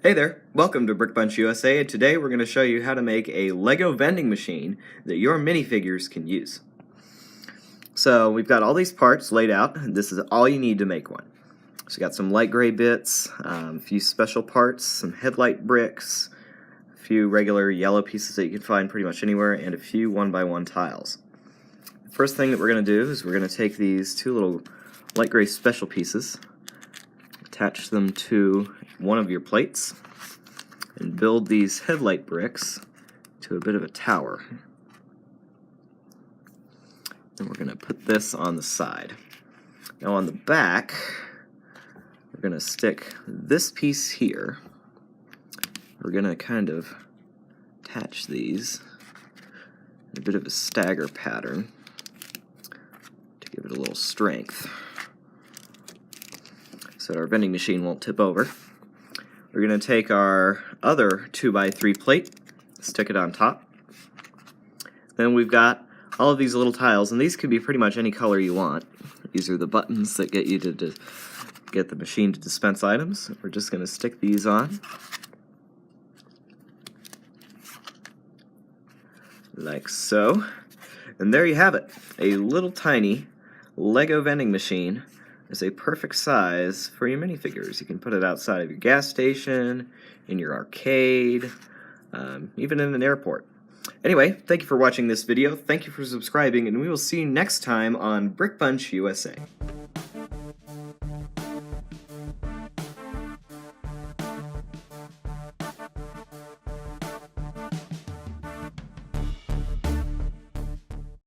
Hey there, welcome to BrickBunchUSA, and today we're going to show you how to make a Lego vending machine that your minifigures can use. So we've got all these parts laid out, and this is all you need to make one. So you got some light gray bits, a few special parts, some headlight bricks, a few regular yellow pieces that you can find pretty much anywhere, and a few 1x1 tiles. The first thing that we're going to do is we're going to take these two little light gray special pieces, attach them to one of your plates, and build these headlight bricks to a bit of a tower. Then we're going to put this on the side. Now on the back, we're going to stick this piece here. We're going to kind of attach these in a bit of a stagger pattern to give it a little strength, so that our vending machine won't tip over. We're going to take our other 2x3 plate, stick it on top. Then we've got all of these little tiles, and these can be pretty much any color you want. These are the buttons that get you to get the machine to dispense items. We're just going to stick these on, like so. And there you have it, a little tiny Lego vending machine. Is a perfect size for your minifigures. You can put it outside of your gas station, in your arcade, even in an airport. Anyway, thank you for watching this video, thank you for subscribing, and we will see you next time on BrickBunchUSA.